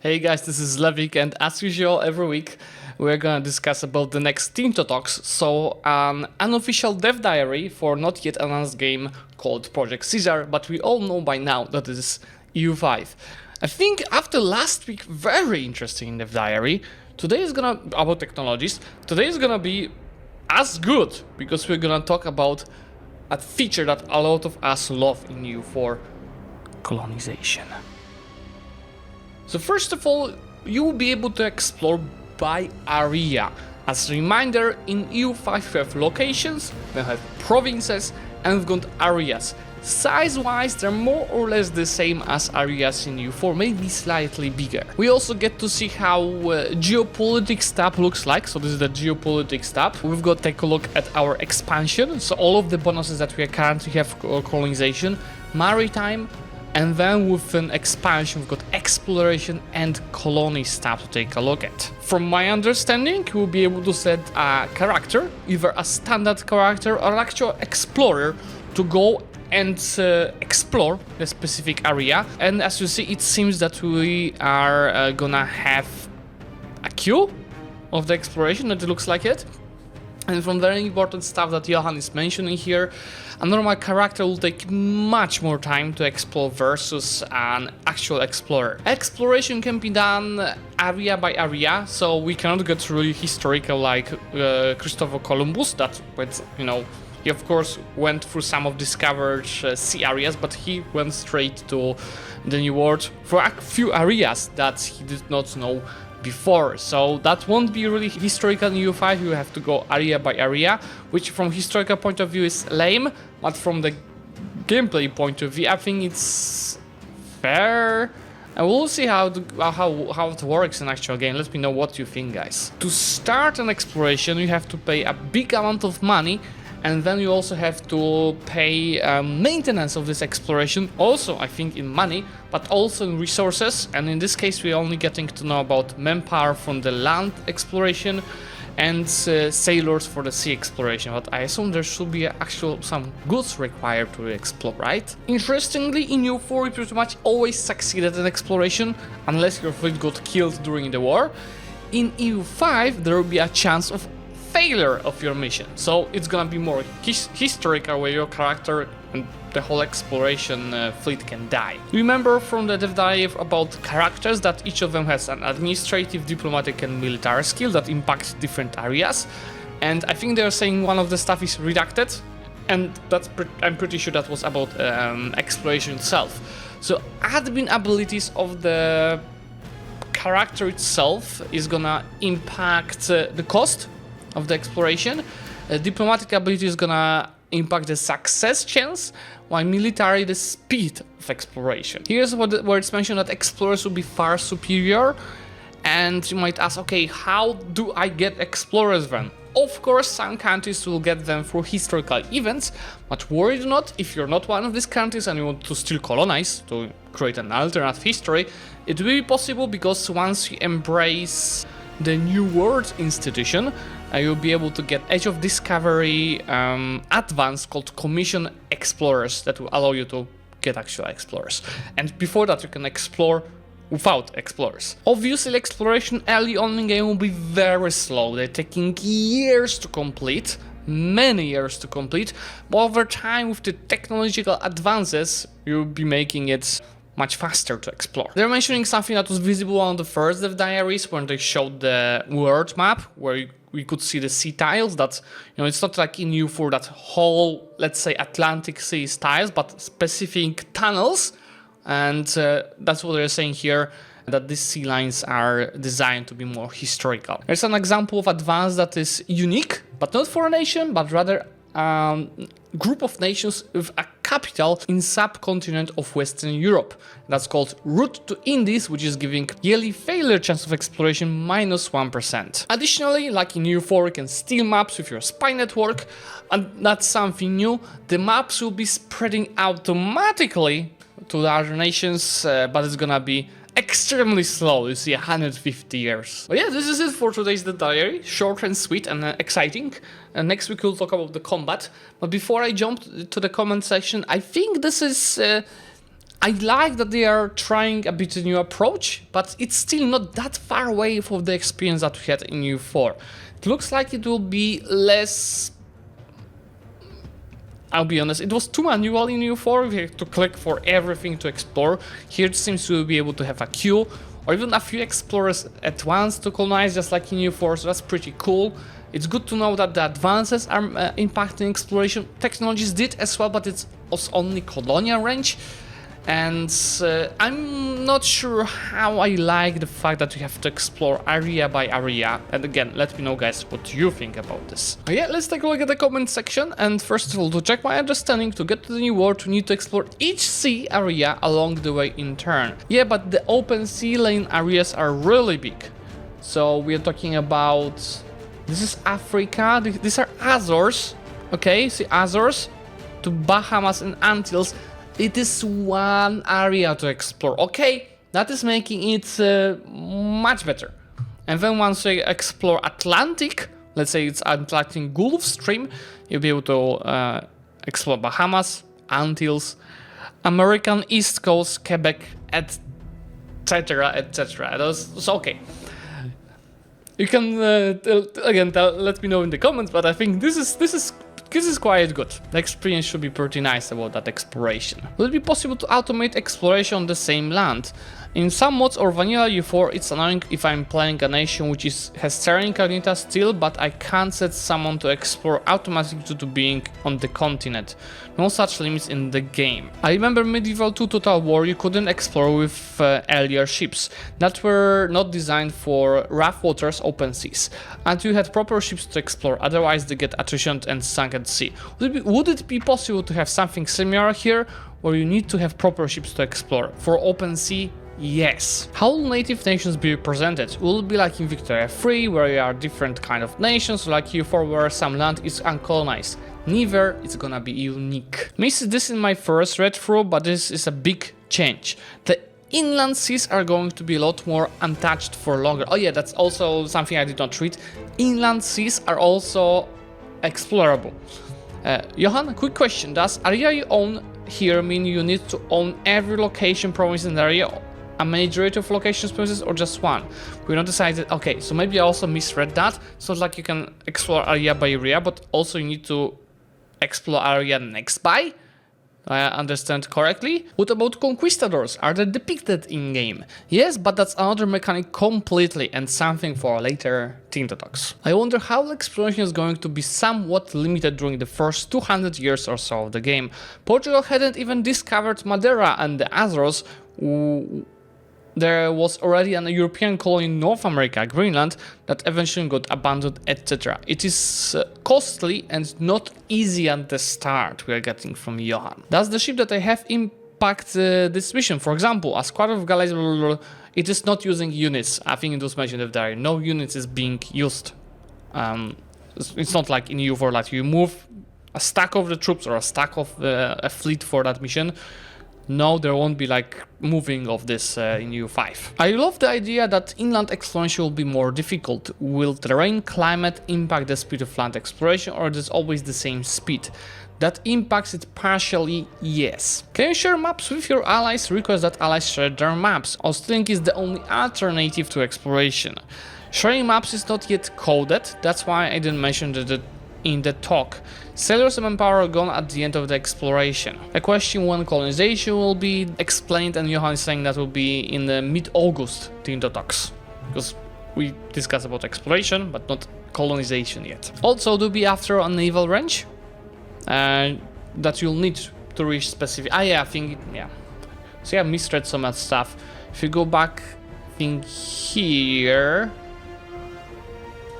Hey guys, this is Zlewikk, and as usual every week we're gonna discuss about the next Team Talks. So an unofficial dev diary for not yet announced game called Project Ceasar, but we all know by now that it is EU5. I think after last week very interesting dev diary, today is gonna about technologies. Today is gonna be as good because we're gonna talk about a feature that a lot of us love in EU4, colonization. So first of all, you will be able to explore by area. As a reminder, in EU5 we have locations, we have provinces, and we've got areas. Size-wise, they're more or less the same as areas in EU4, maybe slightly bigger. We also get to see how geopolitics tab looks like. So this is the geopolitics tab. We've got to take a look at our expansion. So all of the bonuses that we currently have, colonization, maritime, and then within expansion, we've got exploration and colonies tab to take a look at. From my understanding, we'll be able to set a character, either a standard character or an actual explorer, to go and explore the specific area. And as you see, it seems that we are gonna have a queue of the exploration, that it looks like it. And from very important stuff that Johan is mentioning here, a normal character will take much more time to explore versus an actual explorer. Exploration can be done area by area, so we cannot get really historical like Christopher Columbus, that he of course went through some of discovered sea areas, but he went straight to the New World for a few areas that he did not know before. So that won't be really historical in EU5. You have to go area by area, which from historical point of view is lame, but from the gameplay point of view, I think it's fair. And we'll see how it works in actual game. Let me know what you think, guys. To start an exploration, you have to pay a big amount of money, and then you also have to pay maintenance of this exploration, also I think in money, but also in resources. And in this case we're only getting to know about manpower from the land exploration and sailors for the sea exploration, but I assume there should be some goods required to explore, right? Interestingly, in EU4 you pretty much always succeeded in exploration, unless your fleet got killed during the war. In EU5 there will be a chance of failure of your mission, so it's gonna be more historical, where your character and the whole exploration fleet can die. Remember from the dev dive about characters that each of them has an administrative, diplomatic and military skill that impacts different areas, and I think they're saying one of the stuff is redacted, and I'm pretty sure that was about exploration itself. So admin abilities of the character itself is gonna impact the cost of the exploration. Diplomatic ability is gonna impact the success chance, while military the speed of exploration. Here's where it's mentioned that explorers will be far superior, and you might ask, okay, how do I get explorers then? Of course, some countries will get them through historical events, but worry not, if you're not one of these countries and you want to still colonize, to create an alternate history, it will be possible, because once you embrace the New World institution, you'll be able to get Age of Discovery advance called Commission Explorers that will allow you to get actual explorers. And before that you can explore without explorers. Obviously exploration early on in game will be very slow. They're taking years to complete, many years to complete, but over time with the technological advances you'll be making it much faster to explore. They're mentioning something that was visible on the first dev diaries when they showed the world map, where we could see the sea tiles. That, it's not like in EU4 that whole, let's say, Atlantic Sea tiles, but specific tunnels. And that's what they're saying here, that these sea lines are designed to be more historical. There's an example of advance that is unique, but not for a nation, but rather group of nations with a capital in subcontinent of Western Europe. That's called Route to Indies, which is giving yearly failure chance of exploration -1%. Additionally, like in EU4, you can steal maps with your spy network, and that's something new. The maps will be spreading automatically to the other nations, but it's gonna be extremely slow. You see 150 years. But yeah, this is it for today's diary. Short and sweet and exciting. Next week we'll talk about the combat. But before I jump to the comment section, I think this is I like that they are trying a bit new approach, but it's still not that far away from the experience that we had in EU4. It looks like it will be less... I'll be honest, it was too manual in EU4, we had to click for everything to explore. Here it seems to be able to have a queue, or even a few explorers at once to colonize, just like in EU4, so that's pretty cool. It's good to know that the advances are impacting exploration. Technologies did as well, but it was only colonial range. And I'm not sure how I like the fact that you have to explore area by area. And again, let me know, guys, what you think about this. Yeah, let's take a look at the comment section. And first of all, to check my understanding, to get to the new world, we need to explore each sea area along the way in turn. Yeah, but the open sea lane areas are really big. So we are talking about... This is Africa, these are Azores. Okay, see Azores to Bahamas and Antilles. It is one area to explore. Okay, that is making it much better. And then once we explore Atlantic, let's say it's Atlantic Gulf Stream, you'll be able to explore Bahamas, Antilles, American East Coast, Quebec, etc., etc. So okay. You can let me know in the comments, but I think this is quite good. The experience should be pretty nice about that exploration. Will it be possible to automate exploration on the same land? In some mods or vanilla EU4, it's annoying if I'm playing a nation which has terra incognita still, but I can't set someone to explore automatically due to being on the continent. No such limits in the game. I remember Medieval 2 Total War, you couldn't explore with earlier ships that were not designed for rough waters, open seas, and you had proper ships to explore, otherwise they get attritioned and sunk at sea. Would it be possible to have something similar here, where you need to have proper ships to explore? For open sea, yes. How will native nations be represented? Will it be like in Victoria 3, where you are different kind of nations, like EU4, where some land is uncolonized? Neither, it's gonna be unique. Missed this in my first read through, but this is a big change. The inland seas are going to be a lot more untouched for longer. Oh yeah, that's also something I did not read. Inland seas are also explorable. Johan, quick question. Does area you own here mean you need to own every location province in the area? A majority of locations provinces, or just one? We not decided. Okay, so maybe I also misread that. It's not like you can explore area by area, but also you need to explore area next by. I understand correctly. What about conquistadors? Are they depicted in game? Yes, but that's another mechanic completely, and something for later Tinto Talks. I wonder how exploration is going to be somewhat limited during the first 200 years or so of the game. Portugal hadn't even discovered Madeira and the Azores. There was already an European colony in North America, Greenland, that eventually got abandoned, etc. It is costly and not easy at the start, we are getting from Johan. Does the ship that I have impact this mission? For example, a squad of galleys, it is not using units. I think it was mentioned that there are no units is being used. It's not like in EU4, like you move a stack of the troops or a stack of a fleet for that mission. No, there won't be like moving of this in EU5. I love the idea that inland exploration will be more difficult. Will terrain, climate impact the speed of land exploration, or is it always the same speed? That impacts it partially, yes. Can you share maps with your allies? Request that allies share their maps. Hosting is the only alternative to exploration. Sharing maps is not yet coded, that's why I didn't mention that in the talk. Sailors and manpower are gone at the end of the exploration. A question when colonization will be explained, and Johan is saying that will be in the mid-August Tinto Talks, because we discussed about exploration but not colonization yet. Also, do be after a naval range that you'll need to reach specific. I think yeah. So I misread some of that stuff. If you go back, I think here.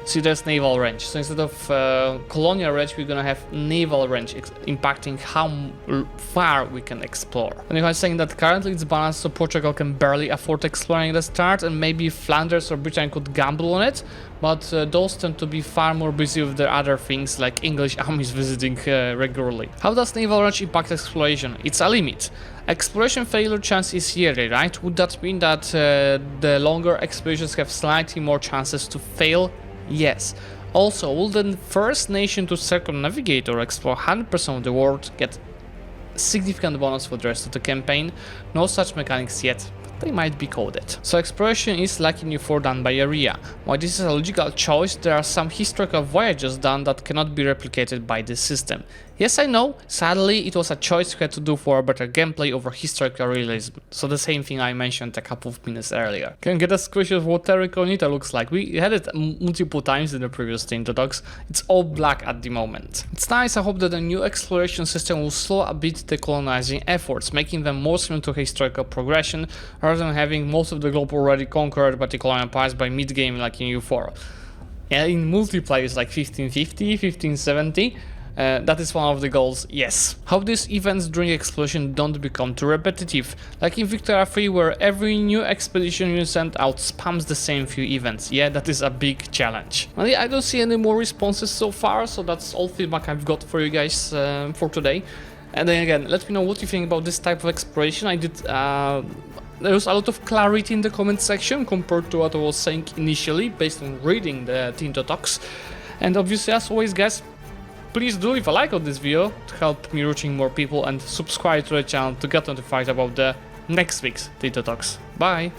See, there's naval range. So instead of colonial range, we're gonna have naval range, impacting how far we can explore. And you are saying that currently it's balanced, so Portugal can barely afford exploring at the start, and maybe Flanders or Britain could gamble on it, but those tend to be far more busy with their other things, like English armies visiting regularly. How does naval range impact exploration? It's a limit. Exploration failure chance is yearly, right? Would that mean that the longer expeditions have slightly more chances to fail? Yes. Also, will the first nation to circumnavigate or explore 100% of the world get significant bonus for the rest of the campaign. No such mechanics yet. They might be coded. So exploration is like in EU4 done by area. While this is a logical choice, there are some historical voyages done that cannot be replicated by this system. Yes, I know, sadly it was a choice we had to do for a better gameplay over historical realism. So the same thing I mentioned a couple of minutes earlier. Can get a screenshot of what Terra Incognita looks like. We had it multiple times in the previous Tinto Talks. It's all black at the moment. It's nice, I hope that the new exploration system will slow a bit the colonizing efforts, making them more similar to historical progression, rather than having most of the globe already conquered by the colonial empires by mid-game like in EU4. Yeah, in multiplayer it's like 1550, 1570. That is one of the goals, yes. How these events during exploration don't become too repetitive, like in Victoria 3 where every new expedition you send out spams the same few events. Yeah, that is a big challenge. Well, yeah, I don't see any more responses so far, so that's all feedback I've got for you guys for today. And then again, let me know what you think about this type of exploration. I did there was a lot of clarity in the comment section compared to what I was saying initially based on reading the Tinto Talks. And obviously, as always guys, please do leave a like on this video to help me reaching more people, and subscribe to the channel to get notified about the next week's Tinto Talks. Bye!